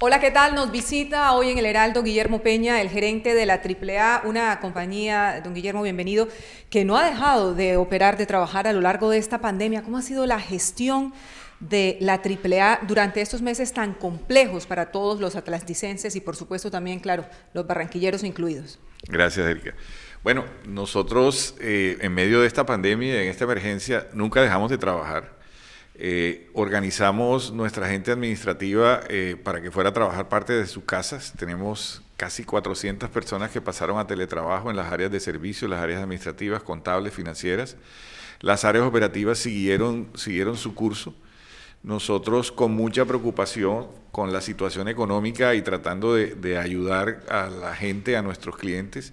Hola, ¿qué tal? Nos visita hoy en el Heraldo Guillermo Peña, el gerente de la AAA, una compañía, don Guillermo, bienvenido, que no ha dejado de operar, de trabajar a lo largo de esta pandemia. ¿Cómo ha sido la gestión de la AAA durante estos meses tan complejos para todos los atlanticenses y por supuesto también, claro, los barranquilleros incluidos? Gracias, Erika. Bueno, nosotros en medio de esta pandemia, en esta emergencia, nunca dejamos de trabajar. Organizamos nuestra gente administrativa para que fuera a trabajar parte de sus casas. Tenemos casi 400 personas que pasaron a teletrabajo en las áreas de servicio, las áreas administrativas, contables, financieras. Las áreas operativas siguieron su curso. Nosotros con mucha preocupación con la situación económica y tratando de ayudar a la gente, a nuestros clientes,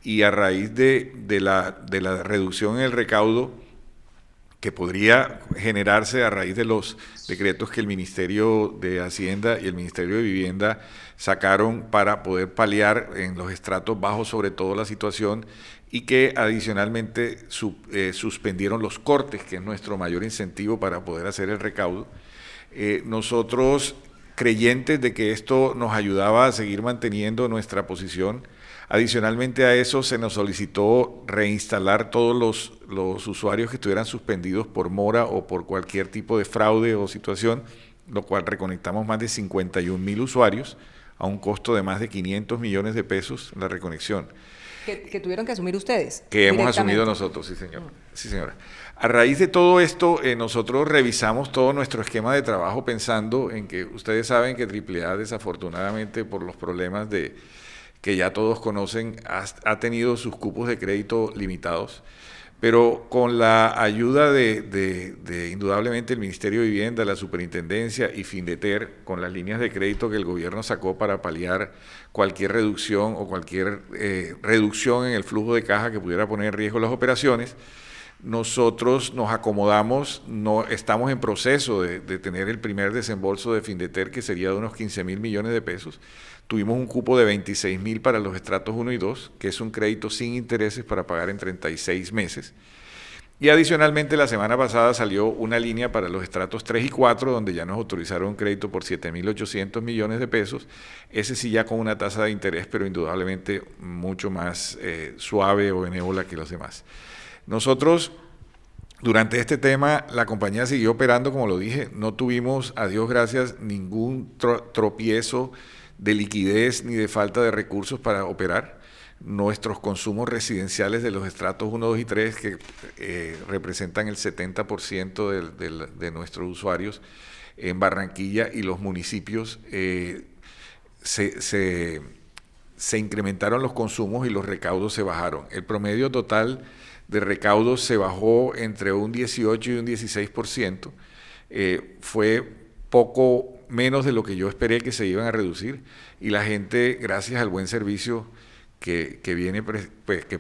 y a raíz de la reducción en el recaudo que podría generarse a raíz de los decretos que el Ministerio de Hacienda y el Ministerio de Vivienda sacaron para poder paliar en los estratos bajos sobre todo la situación, y que adicionalmente suspendieron los cortes, que es nuestro mayor incentivo para poder hacer el recaudo. Nosotros, creyentes de que esto nos ayudaba a seguir manteniendo nuestra posición, adicionalmente a eso se nos solicitó reinstalar todos los usuarios que estuvieran suspendidos por mora o por cualquier tipo de fraude o situación, lo cual reconectamos más de 51,000 usuarios a un costo de más de 500 millones de pesos la reconexión. Que tuvieron que asumir ustedes. Que hemos asumido nosotros, sí, señor. Sí, señora. A raíz de todo esto, nosotros revisamos todo nuestro esquema de trabajo pensando en que ustedes saben que AAA, desafortunadamente, por los problemas que ya todos conocen, ha tenido sus cupos de crédito limitados, pero con la ayuda de indudablemente el Ministerio de Vivienda, la Superintendencia y Findeter, con las líneas de crédito que el gobierno sacó para paliar cualquier reducción o cualquier reducción en el flujo de caja que pudiera poner en riesgo las operaciones, nosotros nos acomodamos, no, estamos en proceso de tener el primer desembolso de Findeter, que sería de unos 15,000 millones de pesos. Tuvimos un cupo de 26,000 para los estratos 1 y 2, que es un crédito sin intereses para pagar en 36 meses. Y adicionalmente la semana pasada salió una línea para los estratos 3 y 4, donde ya nos autorizaron un crédito por 7,800 millones de pesos. Ese sí ya con una tasa de interés, pero indudablemente mucho más suave o benévola que los demás. Nosotros, durante este tema, la compañía siguió operando, como lo dije, no tuvimos, a Dios gracias, ningún tropiezo de liquidez ni de falta de recursos para operar. Nuestros consumos residenciales de los estratos 1, 2 y 3, que representan el 70% de nuestros usuarios en Barranquilla y los municipios, se incrementaron los consumos y los recaudos se bajaron. El promedio total de recaudos se bajó entre un 18 y un 16%. Fue poco menos de lo que yo esperé que se iban a reducir, y la gente, gracias al buen servicio que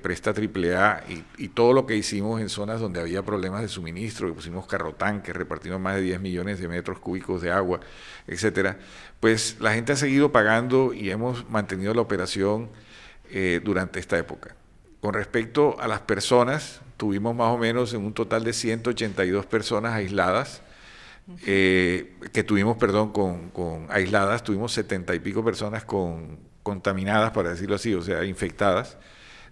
presta AAA y todo lo que hicimos en zonas donde había problemas de suministro, que pusimos carrotanques, repartimos más de 10 millones de metros cúbicos de agua, etcétera, pues la gente ha seguido pagando y hemos mantenido la operación durante esta época. Con respecto a las personas, tuvimos más o menos en un total de 182 personas aisladas, aisladas, tuvimos 70 y pico personas contaminadas, para decirlo así, o sea, infectadas,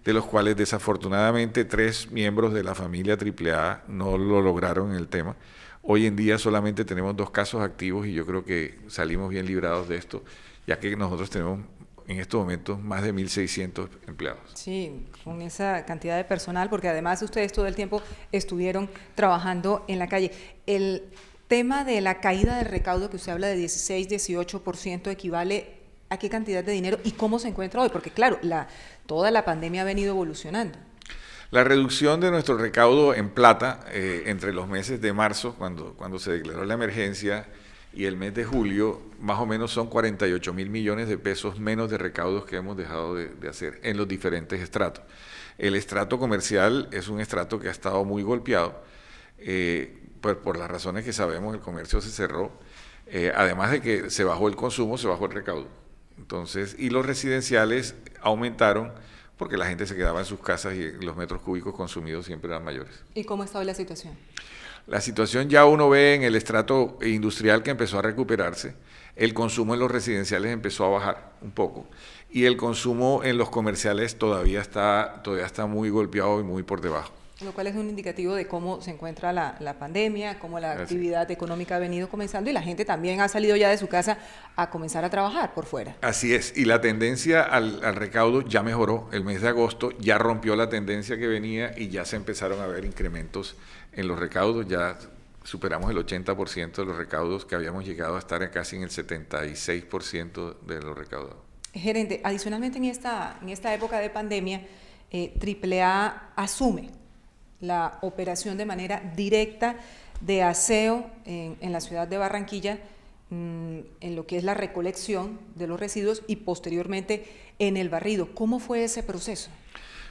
de los cuales desafortunadamente 3 miembros de la familia AAA no lo lograron en el tema. Hoy en día solamente tenemos 2 casos activos y yo creo que salimos bien librados de esto, ya que nosotros tenemos en estos momentos más de 1,600 empleados. Sí, con esa cantidad de personal, porque además ustedes todo el tiempo estuvieron trabajando en la calle. El tema de la caída del recaudo que usted habla de 16-18% equivale a qué cantidad de dinero y cómo se encuentra hoy, porque claro, toda la pandemia ha venido evolucionando. La reducción de nuestro recaudo en plata entre los meses de marzo, cuando se declaró la emergencia, y el mes de julio, más o menos son 48,000 millones de pesos menos de recaudos que hemos dejado de hacer en los diferentes estratos. El estrato comercial es un estrato que ha estado muy golpeado, pues por las razones que sabemos, el comercio se cerró, además de que se bajó el consumo, se bajó el recaudo. Entonces, y los residenciales aumentaron porque la gente se quedaba en sus casas y los metros cúbicos consumidos siempre eran mayores. ¿Y cómo está hoy la situación? La situación ya uno ve en el estrato industrial que empezó a recuperarse, el consumo en los residenciales empezó a bajar un poco y el consumo en los comerciales todavía está muy golpeado y muy por debajo. Lo cual es un indicativo de cómo se encuentra la pandemia, cómo la actividad económica ha venido comenzando y la gente también ha salido ya de su casa a comenzar a trabajar por fuera. Así es, y la tendencia al recaudo ya mejoró. El mes de agosto ya rompió la tendencia que venía y ya se empezaron a ver incrementos en los recaudos. Ya superamos el 80% de los recaudos, que habíamos llegado a estar casi en el 76% de los recaudados. Gerente, adicionalmente en esta época de pandemia, AAA asume la operación de manera directa de aseo en la ciudad de Barranquilla, en lo que es la recolección de los residuos y posteriormente en el barrido. ¿Cómo fue ese proceso?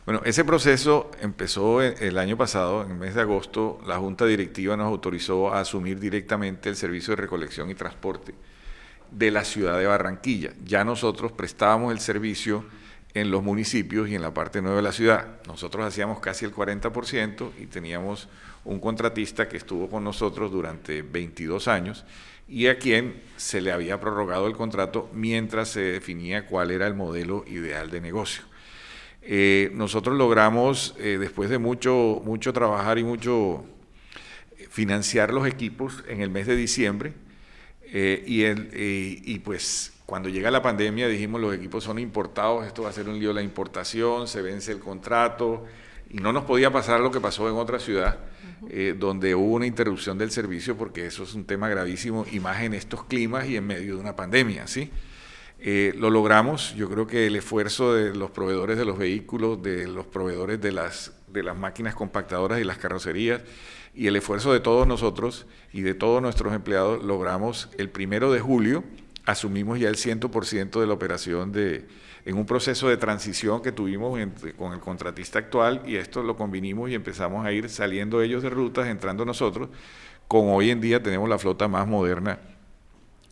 Bueno, ese proceso empezó el año pasado, en el mes de agosto. La Junta Directiva nos autorizó a asumir directamente el servicio de recolección y transporte de la ciudad de Barranquilla. Ya nosotros prestábamos el servicio en los municipios y en la parte nueva de la ciudad. Nosotros hacíamos casi el 40% y teníamos un contratista que estuvo con nosotros durante 22 años y a quien se le había prorrogado el contrato mientras se definía cuál era el modelo ideal de negocio. Nosotros logramos, después de mucho trabajar y mucho financiar los equipos en el mes de diciembre, y pues cuando llega la pandemia dijimos los equipos son importados, esto va a ser un lío la importación, se vence el contrato y no nos podía pasar lo que pasó en otra ciudad donde hubo una interrupción del servicio, porque eso es un tema gravísimo y más en estos climas y en medio de una pandemia, ¿sí? Lo logramos. Yo creo que el esfuerzo de los proveedores de los vehículos, de los proveedores de las máquinas compactadoras y las carrocerías, y el esfuerzo de todos nosotros y de todos nuestros empleados, logramos el 1 de julio, asumimos ya el 100% de la operación en un proceso de transición que tuvimos con el contratista actual, y esto lo convinimos y empezamos a ir saliendo ellos de rutas, entrando nosotros, como hoy en día tenemos la flota más moderna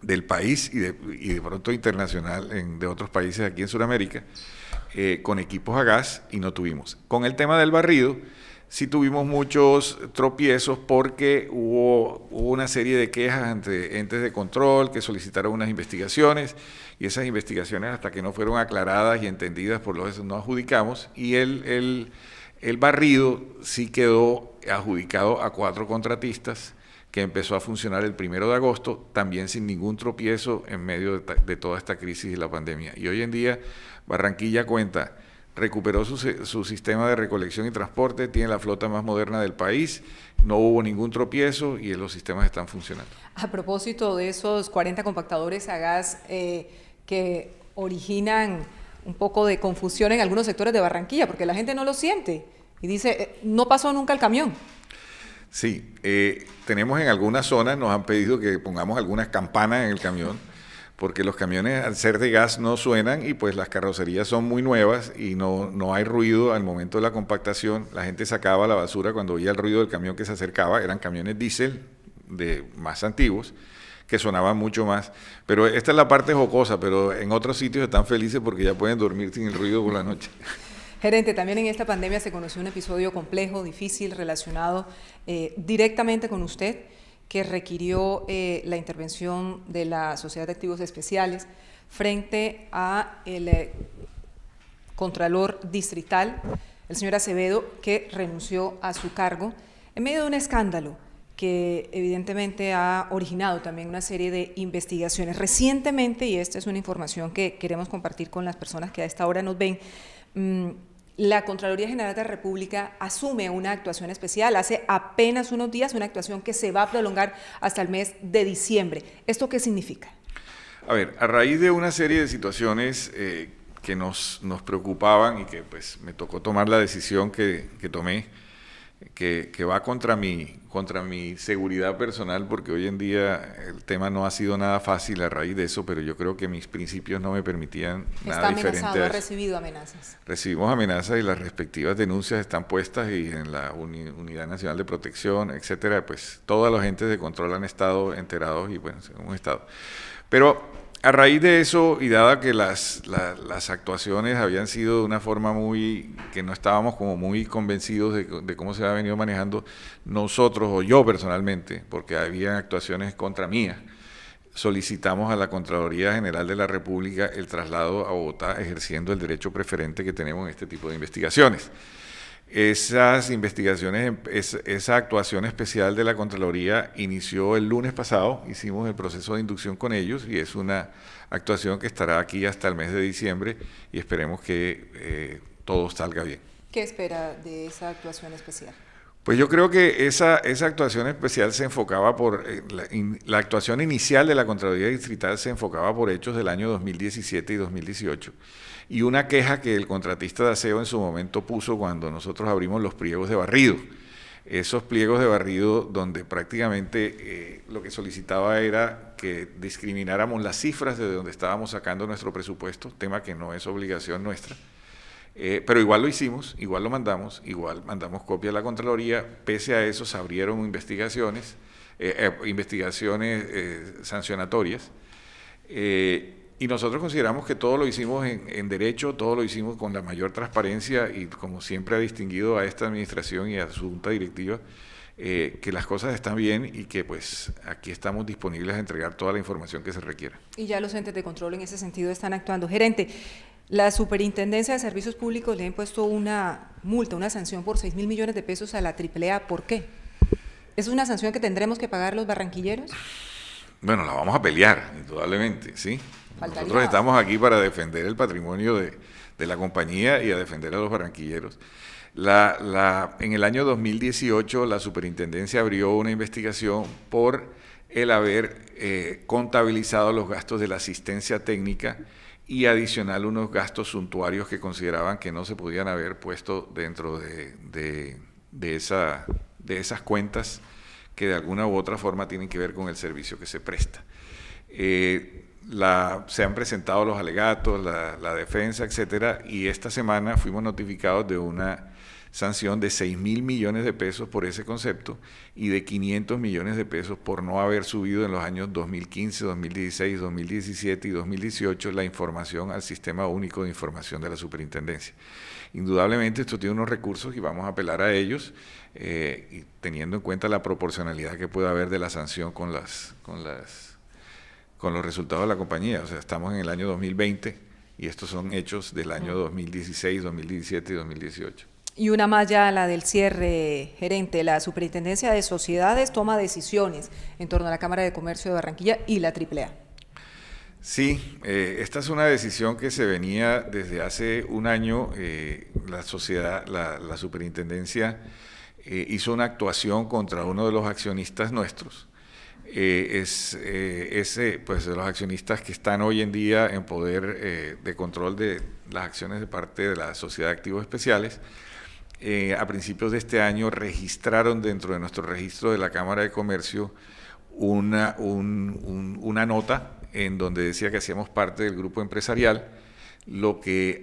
del país y de pronto internacional de otros países aquí en Sudamérica, con equipos a gas, y no tuvimos. Con el tema del barrido, sí tuvimos muchos tropiezos porque hubo una serie de quejas ante entes de control que solicitaron unas investigaciones, y esas investigaciones, hasta que no fueron aclaradas y entendidas, por lo menos no adjudicamos, y el barrido sí quedó adjudicado a 4 contratistas, que empezó a funcionar el 1 de agosto, también sin ningún tropiezo en medio de toda esta crisis y la pandemia. Y hoy en día Barranquilla recuperó su sistema de recolección y transporte, tiene la flota más moderna del país, no hubo ningún tropiezo y los sistemas están funcionando. A propósito de esos 40 compactadores a gas que originan un poco de confusión en algunos sectores de Barranquilla, porque la gente no lo siente y dice, no pasó nunca el camión. Sí, tenemos en algunas zonas, nos han pedido que pongamos algunas campanas en el camión, porque los camiones al ser de gas no suenan y pues las carrocerías son muy nuevas y no hay ruido al momento de la compactación. La gente sacaba la basura cuando oía el ruido del camión que se acercaba, eran camiones diésel más antiguos, que sonaban mucho más. Pero esta es la parte jocosa, pero en otros sitios están felices porque ya pueden dormir sin el ruido por la noche. Gerente, también en esta pandemia se conoció un episodio complejo, difícil, relacionado directamente con usted, que requirió la intervención de la Sociedad de Activos Especiales frente a el Contralor Distrital, el señor Acevedo, que renunció a su cargo en medio de un escándalo que evidentemente ha originado también una serie de investigaciones. Recientemente, y esta es una información que queremos compartir con las personas que a esta hora nos ven, la Contraloría General de la República asume una actuación especial hace apenas unos días, una actuación que se va a prolongar hasta el mes de diciembre. ¿Esto qué significa? A ver, a raíz de una serie de situaciones que nos preocupaban y que pues me tocó tomar la decisión que tomé, que va contra mi seguridad personal, porque hoy en día el tema no ha sido nada fácil a raíz de eso, pero yo creo que mis principios no me permitían nada diferente. ¿Está amenazado? ¿Ha recibido amenazas? Recibimos amenazas y las respectivas denuncias están puestas, y en la Unidad Nacional de Protección, etcétera, pues todos los entes de control han estado enterados y bueno, en un estado. Pero A raíz de eso, y dada que las actuaciones habían sido de una forma que no estábamos como muy convencidos de cómo se había venido manejando, nosotros, o yo personalmente, porque había actuaciones contra mía, solicitamos a la Contraloría General de la República el traslado a Bogotá, ejerciendo el derecho preferente que tenemos en este tipo de investigaciones. Esas investigaciones, esa actuación especial de la Contraloría inició el lunes pasado, hicimos el proceso de inducción con ellos y es una actuación que estará aquí hasta el mes de diciembre y esperemos que todo salga bien. ¿Qué espera de esa actuación especial? Pues yo creo que esa actuación especial se enfocaba la actuación inicial de la Contraloría Distrital se enfocaba por hechos del año 2017 y 2018. Y una queja que el contratista de aseo en su momento puso cuando nosotros abrimos los pliegos de barrido. Esos pliegos de barrido donde prácticamente lo que solicitaba era que discrimináramos las cifras de donde estábamos sacando nuestro presupuesto, tema que no es obligación nuestra. Pero igual lo hicimos, igual lo mandamos, igual mandamos copia a la Contraloría, pese a eso se abrieron investigaciones sancionatorias, y nosotros consideramos que todo lo hicimos en derecho, todo lo hicimos con la mayor transparencia y como siempre ha distinguido a esta administración y a su junta directiva, que las cosas están bien y que pues aquí estamos disponibles a entregar toda la información que se requiera. Y ya los entes de control en ese sentido están actuando. Gerente, la Superintendencia de Servicios Públicos le ha impuesto una multa, una sanción por 6.000 millones de pesos a la AAA. ¿Por qué? ¿Es una sanción que tendremos que pagar los barranquilleros? Bueno, la vamos a pelear, indudablemente, ¿sí? Faltaría. Nosotros estamos aquí para defender el patrimonio de la compañía y a defender a los barranquilleros. En el año 2018 la Superintendencia abrió una investigación por el haber contabilizado los gastos de la asistencia técnica y adicional unos gastos suntuarios que consideraban que no se podían haber puesto dentro de esas cuentas que de alguna u otra forma tienen que ver con el servicio que se presta. Se han presentado los alegatos, la defensa, etcétera, y esta semana fuimos notificados de una sanción de 6.000 millones de pesos por ese concepto y de 500 millones de pesos por no haber subido en los años 2015, 2016, 2017 y 2018 la información al Sistema Único de Información de la Superintendencia. Indudablemente esto tiene unos recursos y vamos a apelar a ellos, y teniendo en cuenta la proporcionalidad que puede haber de la sanción con los resultados de la compañía. O sea, estamos en el año 2020 y estos son hechos del año 2016, 2017 y 2018. Y una más ya, la del cierre, gerente. La Superintendencia de Sociedades toma decisiones en torno a la Cámara de Comercio de Barranquilla y la AAA. Sí, esta es una decisión que se venía desde hace un año. La Superintendencia hizo una actuación contra uno de los accionistas nuestros. Pues de los accionistas que están hoy en día en poder de control de las acciones de parte de la Sociedad de Activos Especiales. A principios de este año registraron dentro de nuestro registro de la Cámara de Comercio una nota en donde decía que hacíamos parte del grupo empresarial, lo que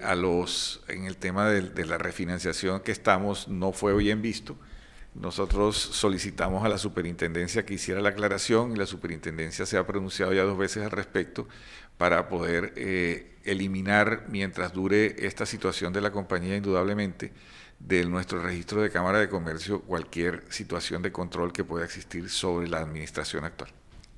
en el tema de la refinanciación que estamos no fue bien visto. Nosotros solicitamos a la Superintendencia que hiciera la aclaración y la Superintendencia se ha pronunciado ya 2 veces al respecto para poder eliminar, mientras dure esta situación de la compañía, indudablemente, de nuestro registro de Cámara de Comercio, cualquier situación de control que pueda existir sobre la administración actual.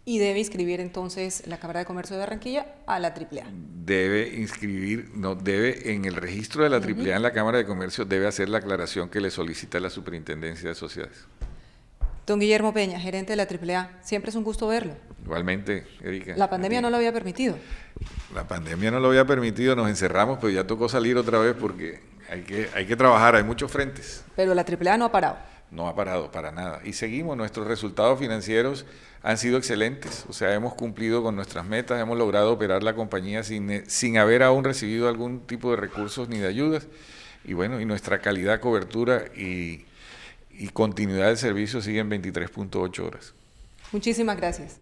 ¿Y debe inscribir entonces la Cámara de Comercio de Barranquilla a la AAA? Debe en el registro de la AAA en la Cámara de Comercio, debe hacer la aclaración que le solicita la Superintendencia de Sociedades. Don Guillermo Peña, gerente de la AAA, siempre es un gusto verlo. Igualmente, Erika. La pandemia no lo había permitido. La pandemia no lo había permitido, nos encerramos, pero ya tocó salir otra vez porque hay que trabajar, hay muchos frentes. Pero la AAA no ha parado. No ha parado para nada. Y seguimos, nuestros resultados financieros han sido excelentes. O sea, hemos cumplido con nuestras metas, hemos logrado operar la compañía sin haber aún recibido algún tipo de recursos ni de ayudas. Y bueno, y nuestra calidad, cobertura y continuidad del servicio siguen 23.8 horas. Muchísimas gracias.